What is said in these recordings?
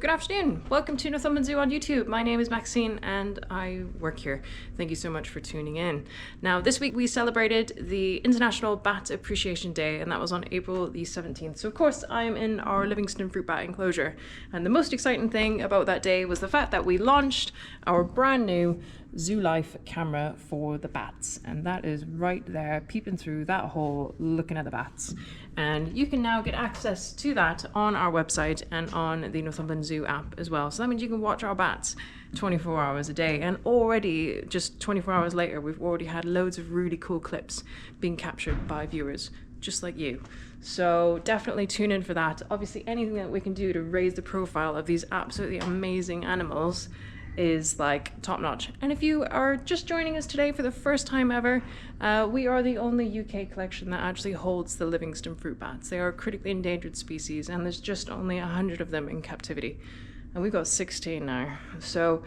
Good afternoon. Welcome to Northumberland Zoo on YouTube. My name is Maxine and I work here. Thank you so much for tuning in. Now, this week we celebrated the International Bat Appreciation Day, and that was on April the 17th. So of course I am in our Livingston fruit bat enclosure. And the most exciting thing about that day was the fact that we launched our brand new Zoo Life camera for the bats. And that is right there, peeping through that hole, looking at the bats. And you can now get access to that on our website and on the Northumberland Zoo app as well. So that means you can watch our bats 24 hours a day. And already, just 24 hours later, we've already had loads of really cool clips being captured by viewers just like you. So definitely tune in for that. Obviously, anything that we can do to raise the profile of these absolutely amazing animals is like top notch. And if you are just joining us today for the first time ever, we are the only UK collection that actually holds the Livingston fruit bats. They are a critically endangered species and there's just only 100 of them in captivity. And we've got 16 now. So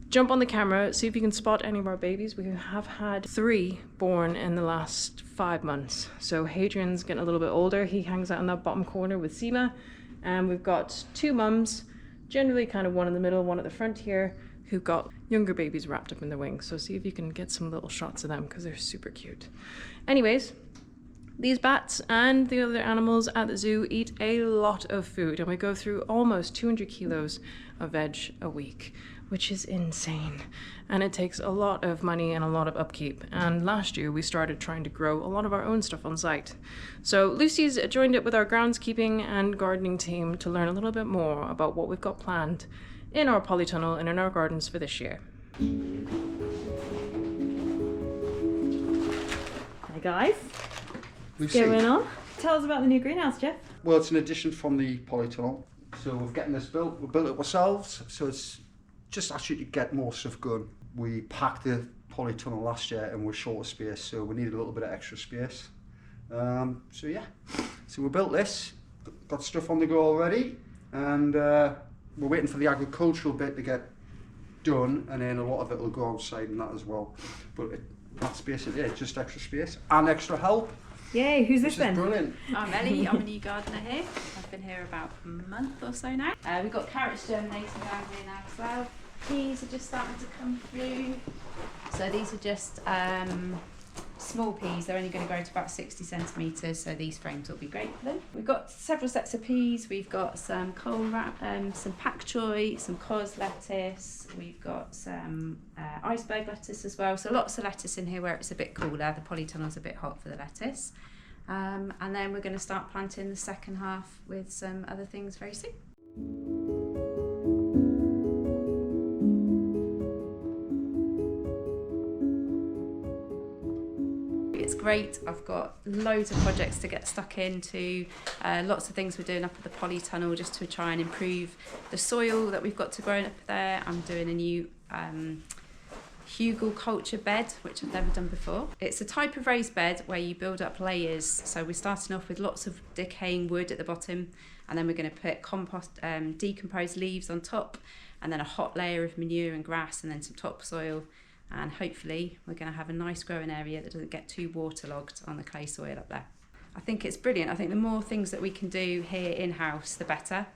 jump on the camera, see if you can spot any of our babies. We have had 3 born in the last 5 months. So Hadrian's getting a little bit older. He hangs out in that bottom corner with Seema. And we've got 2 mums, generally kind of one in the middle, one at the front here, who've got younger babies wrapped up in their wings. So see if you can get some little shots of them because they're super cute. Anyways, these bats and the other animals at the zoo eat a lot of food, and we go through almost 200 kilos of veg a week, which is insane. And it takes a lot of money and a lot of upkeep. And last year we started trying to grow a lot of our own stuff on site. So Lucy's joined up with our groundskeeping and gardening team to learn a little bit more about what we've got planned in our polytunnel and in our gardens for this year. Hi guys. Lucy. What's going on? Tell us about the new greenhouse, Jeff. Well, it's an addition from the polytunnel. So we're getting this built. We built it ourselves. So it's just actually to get more stuff going. We packed the polytunnel last year and we're short of space, so we needed a little bit of extra space. So yeah. So we built this, got stuff on the go already, and we're waiting for the agricultural bit to get done, and then a lot of it will go outside and that as well. But that's basically it, just extra space and extra help. Yay, who's this Which then? is brilliant. I'm Ellie, I'm a new gardener here. I've been here about a month or so now. We've got carrots germinating down here now as well. Peas are just starting to come through. So these are just small peas. They're only going to grow to about 60 centimetres, so these frames will be great for them. We've got several sets of peas. We've got some kohlrabi, some pak choi, some cos lettuce. We've got some iceberg lettuce as well. So lots of lettuce in here where it's a bit cooler. The polytunnel's a bit hot for the lettuce. And then we're going to start planting the second half with some other things very soon. It's great. I've got loads of projects to get stuck into, lots of things we're doing up at the polytunnel just to try and improve the soil that we've got to grow up there. I'm doing a new hugel culture bed, which I've never done before. It's a type of raised bed where you build up layers. So we're starting off with lots of decaying wood at the bottom, and then we're going to put decomposed leaves on top, and then a hot layer of manure and grass, and then some topsoil. And hopefully we're going to have a nice growing area that doesn't get too waterlogged on the clay soil up there. I think it's brilliant. I think the more things that we can do here in-house, the better.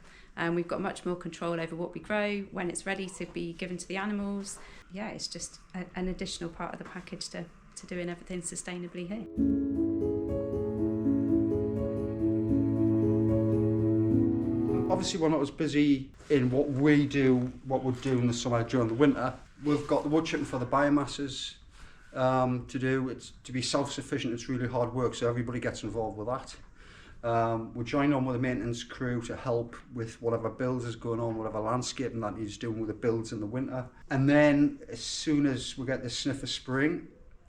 We've got much more control over what we grow, when it's ready to be given to the animals. Yeah, it's just an additional part of the package to doing everything sustainably here. Obviously we're not as busy in what we do, what we do in the summer during the winter. We've got the wood chipping for the biomasses to do. It's to be self-sufficient. It's really hard work, so everybody gets involved with that. We're joined on with a maintenance crew to help with whatever builds is going on, whatever landscaping that he's doing with the builds in the winter. And then as soon as we get the sniff of spring,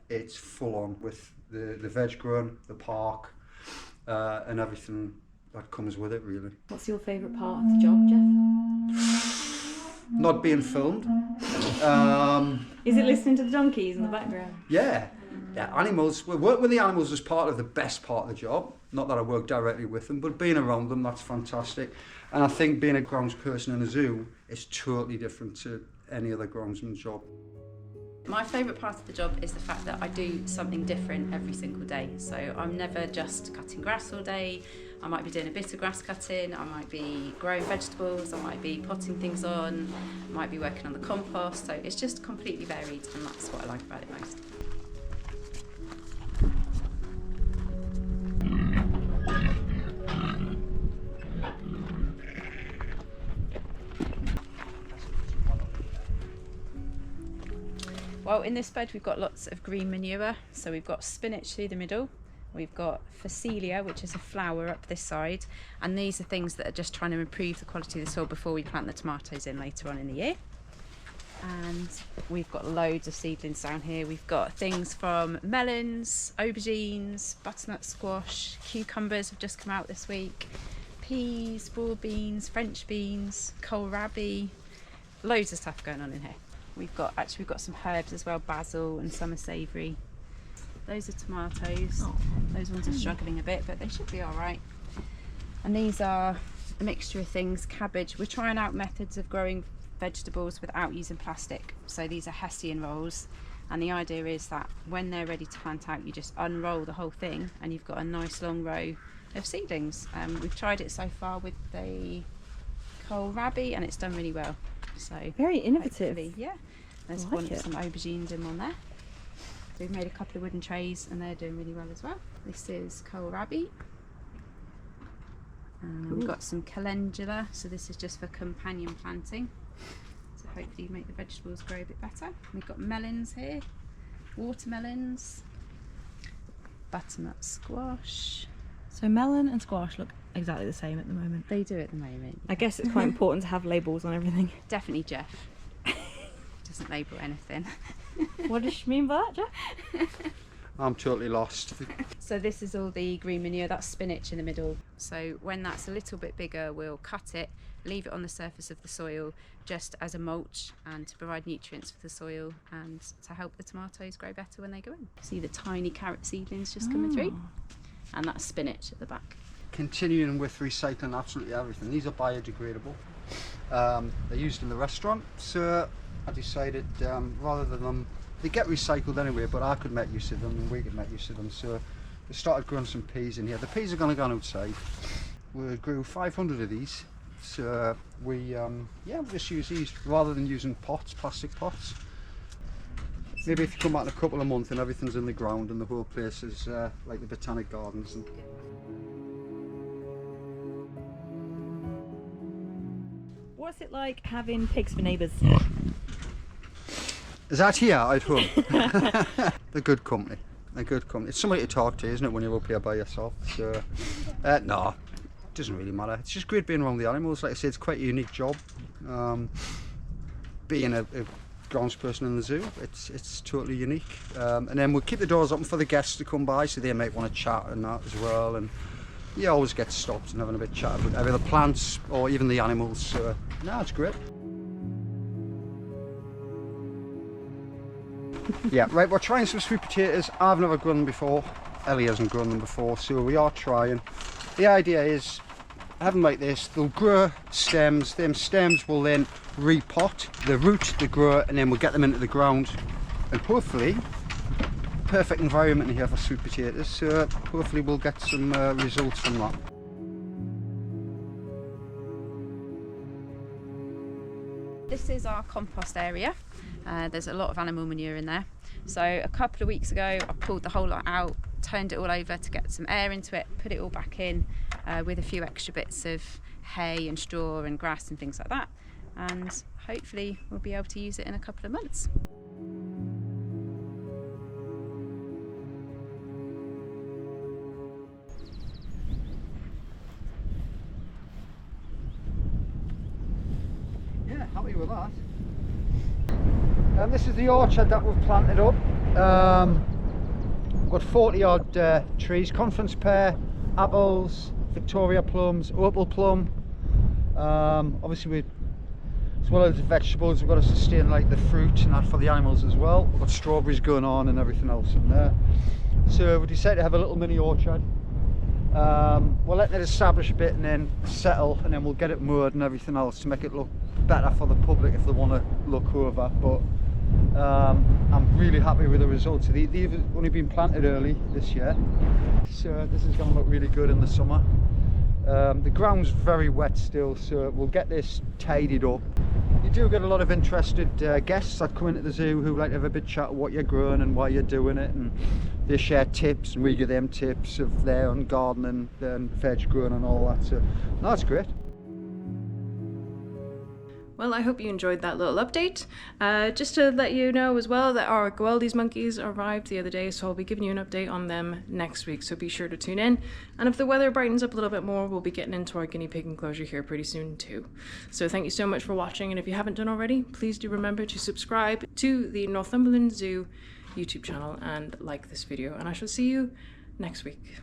it's full on with the veg growing, the park, and everything that comes with it, really. What's your favourite part of the job, Jeff? Not being filmed. Is it listening to the donkeys in the background? Yeah, animals. We work with the animals as part of the best part of the job. Not that I work directly with them, but being around them, that's fantastic. And I think being a grounds person in a zoo is totally different to any other groundsman's job. My favourite part of the job is the fact that I do something different every single day. So I'm never just cutting grass all day. I might be doing a bit of grass cutting, I might be growing vegetables, I might be potting things on, I might be working on the compost. So it's just completely varied, and that's what I like about it most. Well, in this bed we've got lots of green manure. So we've got spinach through the middle, we've got phacelia, which is a flower, up this side, and these are things that are just trying to improve the quality of the soil before we plant the tomatoes in later on in the year. And we've got loads of seedlings down here. We've got things from melons, aubergines, butternut squash, cucumbers have just come out this week, peas, broad beans, French beans, kohlrabi, loads of stuff going on in here. We've got some herbs as well, basil and summer savoury. Those are tomatoes. Those ones are struggling a bit, but they should be all right. And these are a mixture of things. Cabbage. We're trying out methods of growing vegetables without using plastic. So these are Hessian rolls, and the idea is that when they're ready to plant out, you just unroll the whole thing, and you've got a nice long row of seedlings. We've tried it so far with the kohlrabi, and it's done really well. So very innovative. Yeah, there's some aubergines in one there. So we've made a couple of wooden trays, and they're doing really well as well. This is kohlrabi. We've got some calendula, so this is just for companion planting. So hopefully make the vegetables grow a bit better. We've got melons here, watermelons, butternut squash. So melon and squash look exactly the same at the moment. They do at the moment. I guess it's quite important to have labels on everything. Definitely Jeff. Doesn't label anything. What does she mean by that, Jeff? I'm totally lost. So this is all the green manure, that's spinach in the middle. So when that's a little bit bigger, we'll cut it, leave it on the surface of the soil just as a mulch and to provide nutrients for the soil and to help the tomatoes grow better when they go in. See the tiny carrot seedlings just coming through? And that's spinach at the back. Continuing with recycling absolutely everything. These are biodegradable. They're used in the restaurant, so I decided rather than them, they get recycled anyway, but I could make use of them and we could make use of them. So we started growing some peas in here. The peas are going to go outside. We grew 500 of these. So we just use these rather than using pots, plastic pots. Maybe if you come back in a couple of months and everything's in the ground and the whole place is like the botanic gardens. What's it like having pigs for neighbours? Is that here at home? They're good company. They're good company. It's somebody to talk to, isn't it, when you're up here by yourself? So, no, it doesn't really matter. It's just great being around the animals. Like I said, it's quite a unique job. Being a groundsperson in the zoo, it's totally unique. And then we'll keep the doors open for the guests to come by, so they might want to chat and that as well. And you always get stopped and having a bit of chat about either the plants or even the animals. So, no, it's great. Yeah, right, we're trying some sweet potatoes. I've never grown them before. Ellie hasn't grown them before, so we are trying. The idea is, have them like this, they'll grow stems, them stems will then repot, the root, they grow, and then we'll get them into the ground. And hopefully, perfect environment here for sweet potatoes, so hopefully we'll get some results from that. This is our compost area. There's a lot of animal manure in there. So a couple of weeks ago I pulled the whole lot out, turned it all over to get some air into it, put it all back in with a few extra bits of hay and straw and grass and things like that, and hopefully we'll be able to use it in a couple of months. Yeah, happy with that. This is the orchard that we've planted up. We've got 40 odd trees, conference pear, apples, Victoria plums, opal plum. Obviously as well as the vegetables, we've got to sustain like the fruit and that for the animals as well. We've got strawberries going on and everything else in there. So we decided to have a little mini orchard. We're letting it establish a bit and then settle, and then we'll get it mowed and everything else to make it look better for the public if they want to look over. But I'm really happy with the results. They've only been planted early this year, so this is going to look really good in the summer. The ground's very wet still, so we'll get this tidied up. You do get a lot of interested guests that come into the zoo who like to have a bit chat of what you're growing and why you're doing it, and they share tips and we give them tips of their own gardening and veg growing and all that, so no, that's great. Well, I hope you enjoyed that little update. Just to let you know as well that our Goeldi's monkeys arrived the other day, so I'll be giving you an update on them next week, so be sure to tune in. And if the weather brightens up a little bit more, we'll be getting into our guinea pig enclosure here pretty soon too. So thank you so much for watching, and if you haven't done already, please do remember to subscribe to the Northumberland Zoo YouTube channel and like this video, and I shall see you next week.